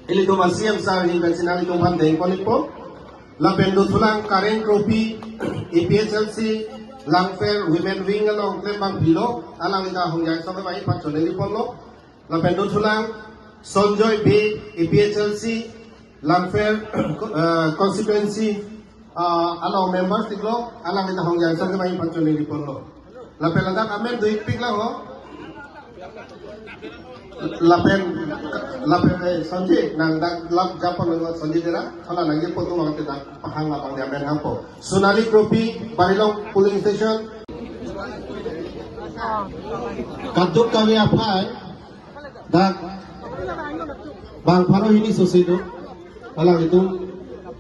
Ili tumasiam sa hingan itong handeng ponipo. Lapendo tulang Karen Kropi, EPSLC, Langfer, Women Wing along Klembang Pilo, alang ita hongyang sa babae patunay polo. Lapendo tulang Sonjoy B, EPSLC, Langfer Constituency, along members tiglo, alang ita hongyang sa babae patunay polo. Lapendo amen duit pig lang ho. Lapen Sanjay nang lap Japan ng Sanjay dira kala lagi po tuh mga kita pahang lapang di amen hampo Sunali Kropi Barilong Polling Station Kaduk kami apa dan Bang Paro ini sosido alang itu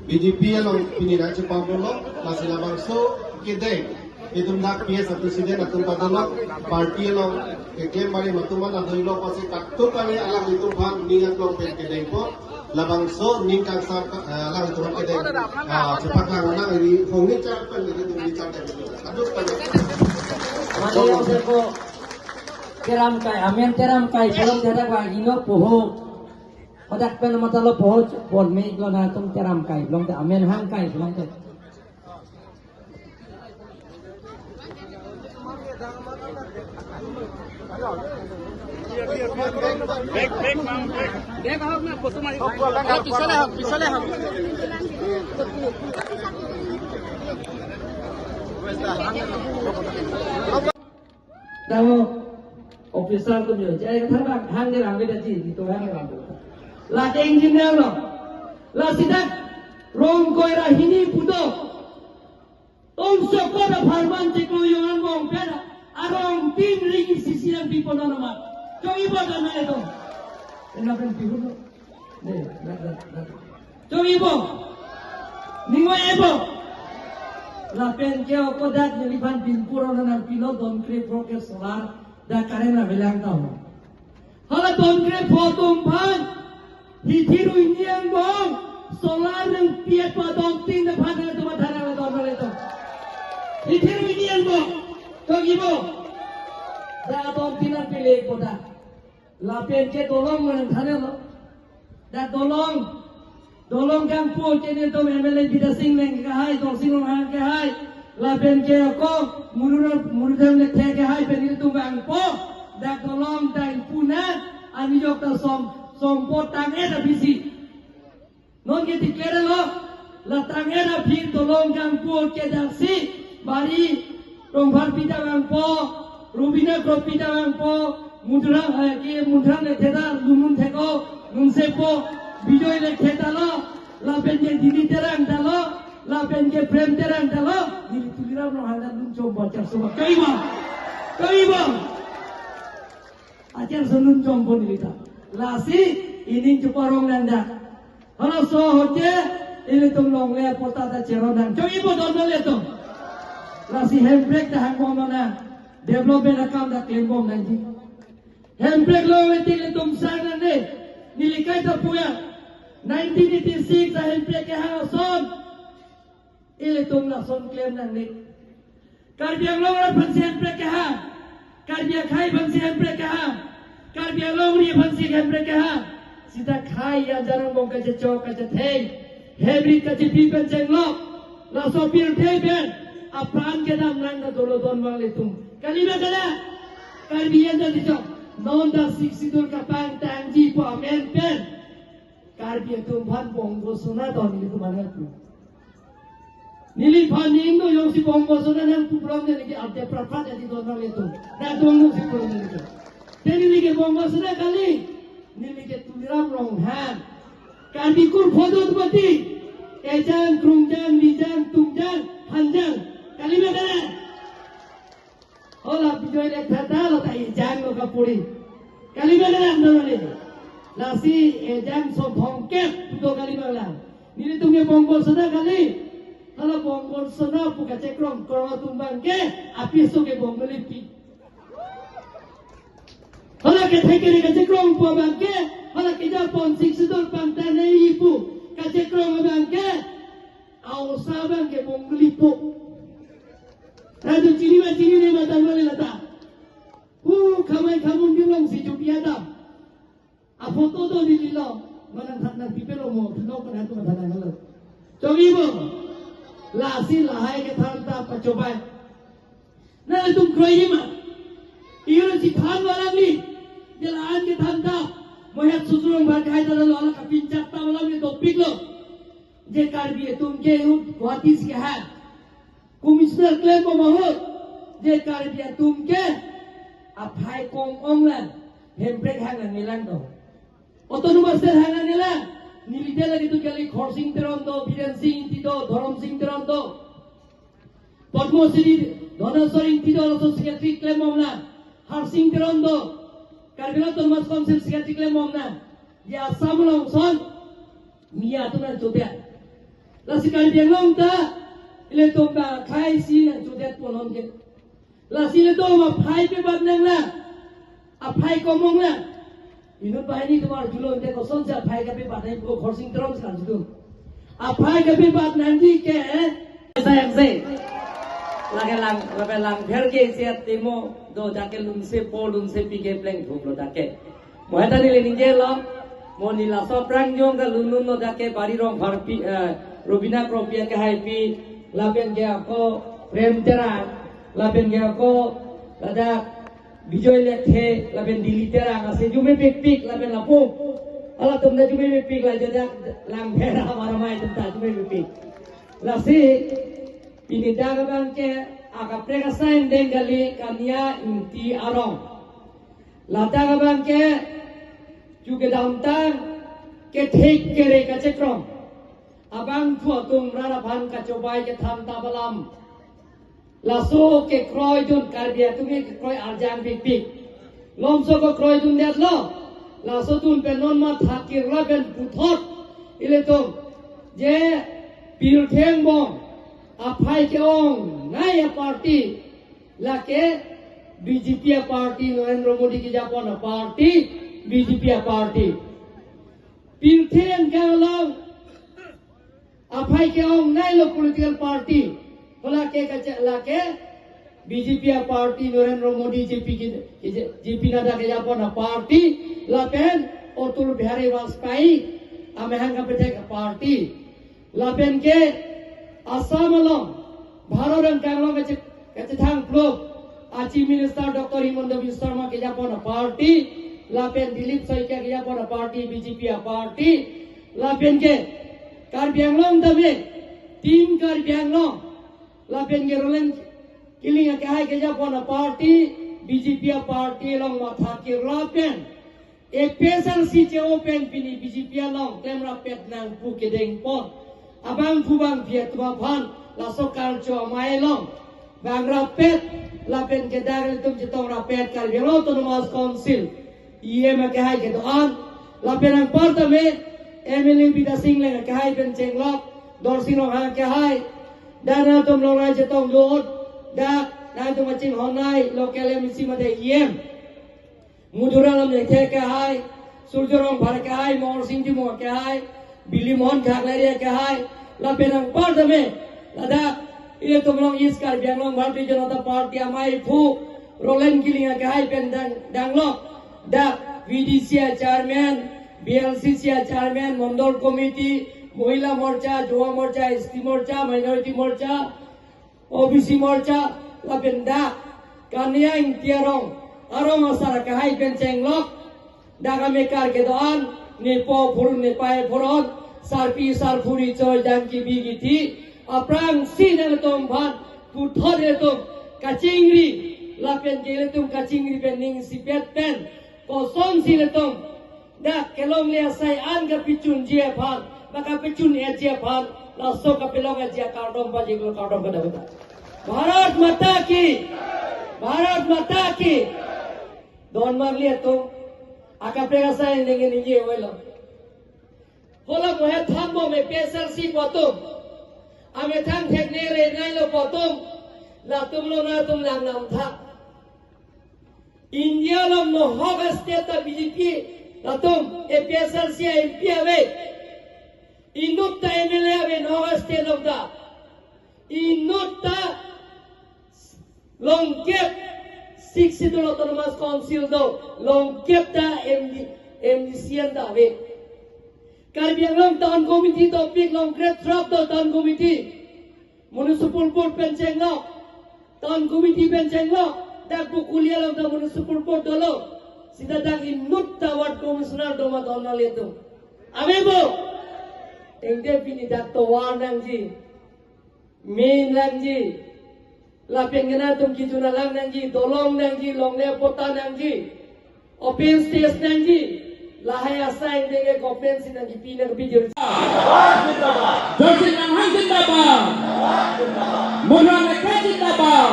BJP along pinira Jepang polo masih labang so kideng itu nak PS presiden atau padalok parti along klaim bari matuman atau ilo pasi kaduk kami alang itu bang ningat long kedeng po labang so ningkang sa alang itu kedeng cepat lang nang ini hongi capan itu bicara kaduk kami Madaya ko teram kai amen teram kai belum teram kai ino poho padak pen matalo poho pon me lo na tum teram kai belum te amen hang kai belum te Back hok na photo mari pisale hok Dawo officer tu je jai ka thar hang de rang de ji to hang rang la te engineer lo la sidak rong koi ra hini pudo tom sokora farman te ko yongan bong pera arong tin ring sisiran pipo na naman Chong ibo na na ito enapen pipo ne Chong ibo ningwa ebo Lapen keo kodat nilipan pinpuro na ng pilo don kre proker solar da karen na bilang tao. Hala don kre potong pan hitiru iniang bong solar ng piet pa don tin na pan na tumatara na don malito. Hitiru iniang bong Chong ibo da don tin na pili kodat. Lapen ke dolong mo ng thane lo da dolong kang po kene to MLA bida sing leng ka hai dol sing long ka hai la pen ke ko murudam le the ka hai pen tu bang po da dolong dai puna ani jok ta som po tang era bisi non ke declare lo la tang era phir dolong kang po ke da si bari rong bhar bida bang po rubina ko bida bang po mudra ke mudra le the da lumun the ko nun se po Bijoy le khetalo lapen ke dini terang dalo lapen ke prem terang dalo dili tuliram no handa dun chombo char soba kaiba ajar sunun chombo nilita lasi ini chuparong nanda halo so hote ini tum long le porta ta cherodan kaiba don le to lasi handbrake ta hangom na development account da claim bom nanji handbrake lo wetil tum sana ne nilikai ta puya 1986 sa handbrake ha son ile tum la son claim nang ni karbiang long ra phan handbrake ha karbiang khai phan handbrake ha karbiang long ri phan handbrake ha sida khai ya jarang bong ka chok ka thei hebri ka pi pen cheng lo la so pir thei ben apran ke dam nang da dolo don wang le tum kalima kala karbiang da dijo non da siksidur ka pang tang ji po amen pen Karbiya tum bhan bongo sona don ni tu mana tu nili bhan ning no yong si bongo sona nang tu prom ne ki adde prapha jadi don le tu na don no si prom ne tu teni ni ke bongo sona kali nili ke tuliram rong han karbi kur phodot bati ejang krungjang bijang tungjang hanjang kali me kare ola bijoy le thata lo ta ejang no kapuri kali me kare andon le Nasi ejang so bongket puto kali malam. Nili tunggu bonggol sana kali. Kalau bonggol sana puka cekrong kalau tumbang ke api so ke bonggol ipi. Kalau ke thekeri ke cekrong po bangke, kalau ke japon sik sidor pantane ibu ke cekrong bangke, au sabang ke bonggol ipo. Radu cini ni mata ngole lata. Kamai kamun bilang si jupiada. A foto do dililo manang kan itu mana kalau. Cobi bo, lasi lahai ke thanta pacobai. Nah itu kroyi mah. Iyo si than walang ni, jalan ke thanta. Mohat susurong berkait dalam Allah kapincak tawalam ni topik lo. Je karbi तुमके वातिस के है commissioner claim महत जे karbi तुमके अफाई कोंग ओंगलन हेम्ब्रेक hangan nilang do autonomous ter hangan nilang nilite lagi tu kali khorsing terondo biren sing tido dharam sing terondo padmosri dhanasori tido also secretary claim omlan har sing terondo karbi autonomous council secretary claim omlan ya samulong son mia tunan jobya lasi kali dia ngom ta ile tomba khai si na jodet ponon ke lasi le to ma phai pe bat nang la a phai ko mong la inut bahani tomar julon te ko son sa phai ka pe bat hai ko khorsing trom san ju a phai ka pe bat nang ji ke sa yak se la lang pher ke se temo do jakel lun se po lun se pi ke pleng thuk lo take mo ta ni le ninge lo mo ni la so prang jong ka lun lun no take bari rong phar pi Robina Kropia ke haipi lapen ke ako prem terang lapen ke ako lada bijoy lekhe lapen dili terang ase jume pik pik lapen lapu ala tumna jume pik la jada lang phera hamara mai tumta jume pik lasi ini daga bang ke aga prega sain dengali kania inti arong lada ga bang ke juga damtang ke thik ke re ka chekrom abang thua tung rara bhan ka chobai ke tham ta balam laso ke kroi jun karbia tumi ke kroi arjang pik pik lomso ko kroi jun det lo laso tun pe non ma thakir la ben puthot ile to je pil theng bong aphai ke ong naya party la ke BJP party Narendra Modi ki japona party BJP party pil theng galong aphai ke ong nai lo political party hola ke la ke BJP party Narendra Modi JP Nada ke japona party la pen Atul Bihari Vajpayee amehang ka pete party la pen ke Assam along Bharat Kanglong ke thang club Chief Minister Dr. Himanta Biswa Sharma ke japona party la pen Dilip Saikia ke japona party BJP party la pen ke Karbi Anglong tabe team Karbi Anglong lapen gerolen kilinga ke hai ke japona party BJP party long matha ke lapen e pesal si che open pini BJP long temra pet nang pu ke deng pon abang phubang vietma phan la sokal cho mai long bangra pet lapen ke dagal tum jitong ra pet Karbi autonomous council ma ke hai ke doan lapen ang partame MLA Bida Singh le ke hai pen chenglok dorsino ha ke hai dana tum lo ra jetong lot da na tum ching honai local MC made mudura lam le ke hai surjorong bhar ke hai mor singh ji mo ke hai bili mon khakle ke hai la penang par dame lada ile tum long is kar Bangalore Bharatiya Janata Party amai phu rolen kilinga ke hai pen danglok da VDC chairman BLCC chairman Mandal committee Mohila Morcha Jowa Morcha ST Morcha Minority Morcha OBC Morcha lapenda kania ingtiarong arong asara ke hai pen chenglok daga mekar ke doan nepo phur nepai phuron sarpi sarphuri choi janki bigiti aprang sinel tom bhan puthor etom kachingri lapen geletum kachingri pening sipet pen koson siletom da kelong le sai an ga pichun je phan maka pichun e je phan la so ka pelong e je kardom ba jiglo kardom ka dabata Bharat Mata ki don mar liya to aka prega sai nenge ninge hoilo hola mohe thambo me pesal si potom ame tham thekne re nai lo potom la tum lo na tum lang nam tha India lo no hoga state BJP la tum e pesal si MP ave inutta MLA ave no hoga state of da inutta long kept 60 autonomous council do long kept da MDCN da ave Karbi Anglong Town Committee topik long Great Drop to Town Committee Municipal Board penceng lo Town Committee penceng lo dak bukulia lo da Municipal Board dolo sida dak inut tawat Commissioner doma tonal itu ame bo engde pini dak to warnang ji main lang ji la pengena tum kijuna lang nang ji dolong nang ji longne pota nang ji open stage nang ji lahai asai denge conference nang ji pinak bijur Josin Lang Hang Zindabad, Murang Lekha Zindabad,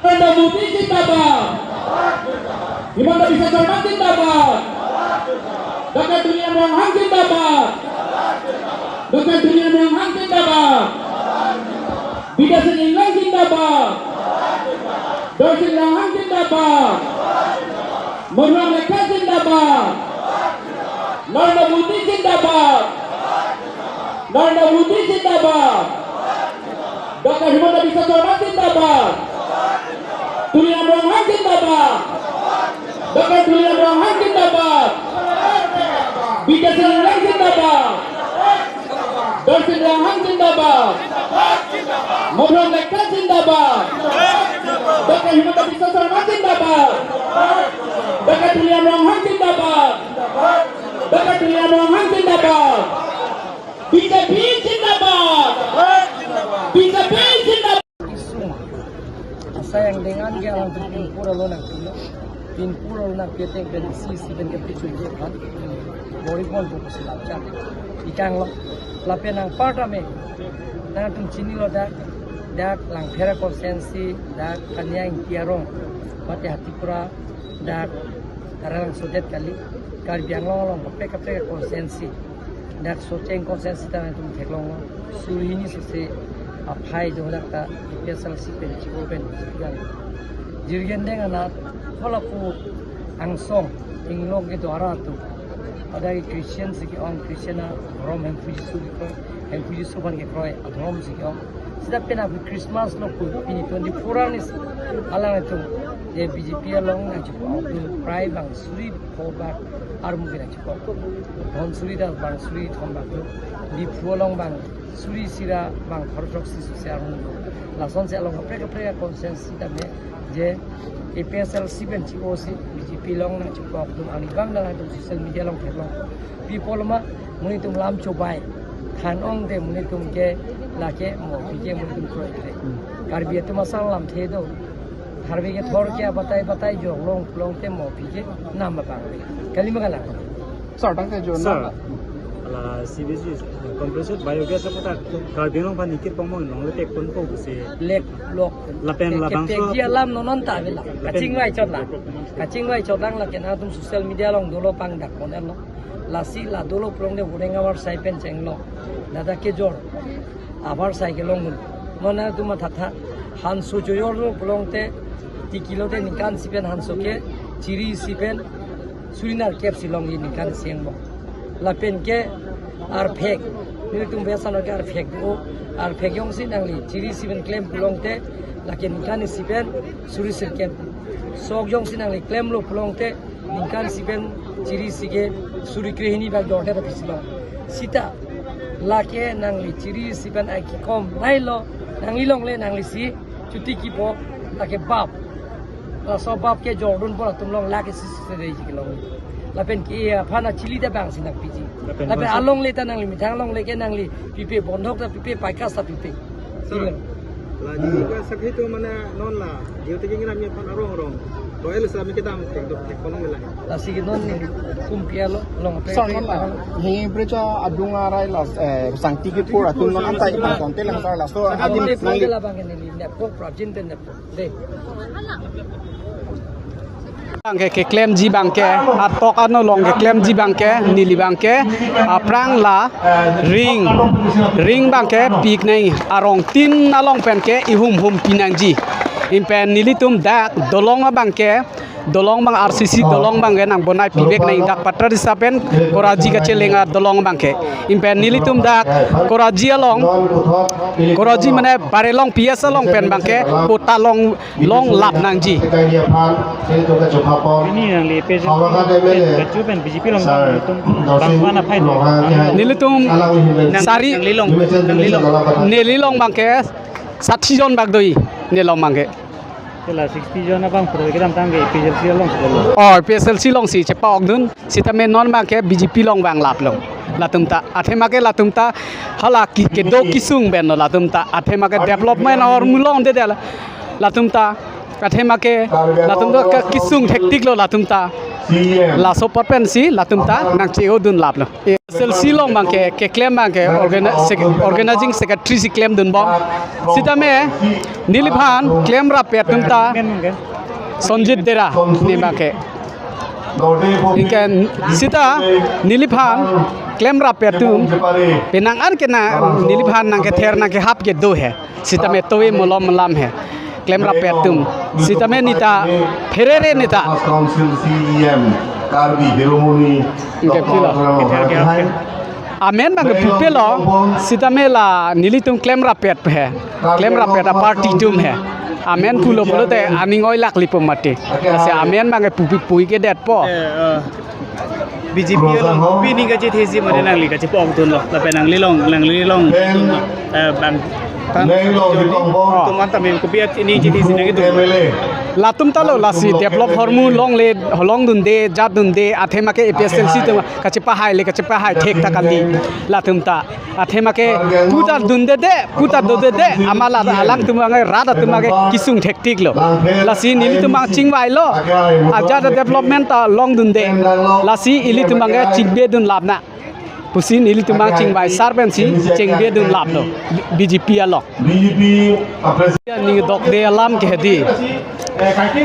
Tanda Muti Zindabad, Himanda Bisa Sarmat Zindabad, Dr. Dunia Muang Hang Zindabad, Dr. Dunia Muang Hang Zindabad, Bida Senin Lang Zindabad, Josin Lang Hang Zindabad, Murang Lekha Zindabad, Nanda Muti Zindabad, Nanda Muti Zindabad, Dr. Himanda Bisa Sarmat Zindabad, Dunia Muang Hang Zindabad, Dr. Dunia Muang Hang Zindabad, Bida Senin Lang Zindabad, Josin Lang Hang Zindabad, Murang Lekha Zindabad, Dr. Himanda Bisa Sarmat Zindabad, Dr. Dunia Muang Hang Zindabad, Dr. Dunia Muang Hang Zindabad, BJP Zindabad, BJP Zindabad. sayang dengan dia orang pinpura lo nak peteng ben si ben kepicu kan bori pon buku silap cak ikang lo lapen ang partame na tum chini lo dak lang phera konsensi dak kanyang kiarong pati hatipura dak karang sodet kali karbiang lo kape konsensi dak soceng konsensi ta tum theklong surini se apai jo dak ta special sipen chipen yang jirgen dengan na walaupun angsong inglong itu arah tu ada Christian sih orang Christian Rom yang puji suban ke kroy Rom sih orang sedap pernah Christmas lo pun ini 24 ni alang itu dia BJP along nak cukup prai bang suri pobak armu kena cukup don suri dah bang suri thombak tu di puolong bang suri sira bang ortodoksi sosial langsung saya along mereka konsensi tapi je EPSL siben COC BJP long nak cukup tu ani bang dalam sosial media long terlong people mah muni tum lam cobai kan ong de muni tum ke lake mo bije muni tum kroy karbi tu masal lam the do harbi ke thor ke batai jo long te mo bije nam ba kali magala Sir, ala CBC compressed biogas apa karbinong panikit pamong nong letek pun ko se lek lok lapen labang ke dia lam nonon ta bela kacing wai chot lang la ken atum social media long dolo pang dak kon lo la si la dolo prong de bureng awar sai pen cheng lo dada ke jor abar sai ke long nona tuma thatha hanso joyor lo prong te ti kilo te nikan sipen hanso ke chiri sipen surinar kep silong ni nikan sieng bo la pen ke ar phek ni tum besan ke ar phek o ar phek yong sin angli chiri sipen claim prong te la ken nikan sipen suri sir kem sok yong sin angli claim lo prong te nikan sipen chiri sige suri krehini ba dorte ta pisilong sita lake nangli chiri sipen ai ki kom nailo nangli long le nangli si chuti ki po lake bab la so bab ke jordan po tum long lake si rei ki long la pen ki phana chili da bang sinak piji la pen along le ta nangli mithang long le ke nangli pipe bondhok ta pipe paikas ta pipe la ji ka sakhi to mana non la jiu te ngira mi pan arong royal islamic kita am tek tek kolong la la si non ni kumpia lo long pe Hingi precha adunga rai las sangti ke pura tun non antai bang konte lang sar las so adim adim nangli la bang ni ne ko prajin ten ne de bangke ke claim ji bangke atok ano long ke claim ji bangke nili bangke aprang la ring bangke pik nei arong tin along pen ke ihum pinang ji impen nili tum dak dolong bangke dolong bang RCC dolong bang ke nang bonai pibek nang dak patra disapen Koraji kace lenga dolong bang ke impen nilitum dak Koraji along Koraji mane barelong PS along pen bang ke kota long lap nang ji ini yang lepe kecil pen BJP long bang mana pai nilitum sari nelilong bang ke 60 jon bag doi nelong bang ke Kela 60 jon abang program tangge PSLC long PSLC long si cepa ogdun sita me non bang ke BJP long bang lap long latum ta athema ke latum ta hala ki ke do kisung ben no latum ta athema ke development or mulong de latum ta athema ke latum ta kisung hektik lo latum ta la so pen si latum ta nang che odun lap lo PSLC long bang ke claim bang ke organizing secretary si claim dun bang sita me niliphan claim ra pe tum ta Sonjit Dera ni bang ke ikan sita niliphan claim ra pe tum penang ar ke na niliphan nang ke ther nang ke hap ke do hai sita me toy molom lam hai claim ra pe tum sita me nita ferere nita Council CEM Karbi Hiromuni Amen bang pupelo sita me la nilitum claim ra pet hai claim ra pet party tum hai Amen pulo pulo te aning oi lak lipom mate se amen bang pupi pui ke det po BJP long bini ka thesi mane nang li ka pok tun lo la pe nang li long bang tuman tamim ko biat ini thesi nang itu latum talo lasi develop hormone long dun de jat dun de athema ke PSLC tu kachepa hai thek takandi latum ta athema ke puta dun de puta do de amala alang tumangai rada tumage kisung thek tik lo lasi nili tumang chingwai lo aja development ta long dun de lasi ili tumangai chingbe dun labna pusin ili tumang chingwai sarbensi chingbe dun labno BJP along BJP ni dok de alam ke di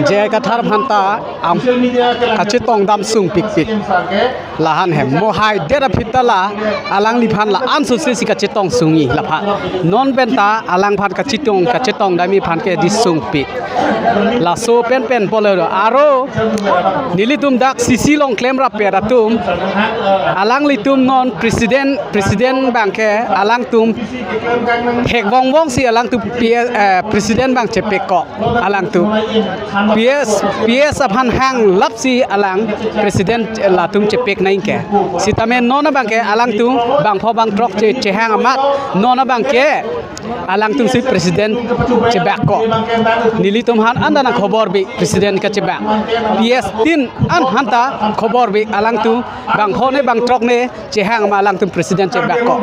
je kathar phanta am kachi tong dam sung pik pik lahan he mo hai dera phitala alang li phan la an su se kachi tong sungi la pha non benta alang phan kachi tong dami phan ke di sung pik la so pen polero aro nilitum dak sisi long claim ra pera tum alang li tum non president bangke alang tum hek wong si alang tu president bang chepek ko alang tu PS aphan hang lapsi alang president latum chepek nain ke sitame nona bangke alang tu bang pho bang trok che hang amat nona bangke alang tu si president chebak ko nili tum han andana khobor bi president ka chebak PS tin an hanta khobor bi alang tu bang pho ne bang trok ne che hang ma alang tu president chebak ko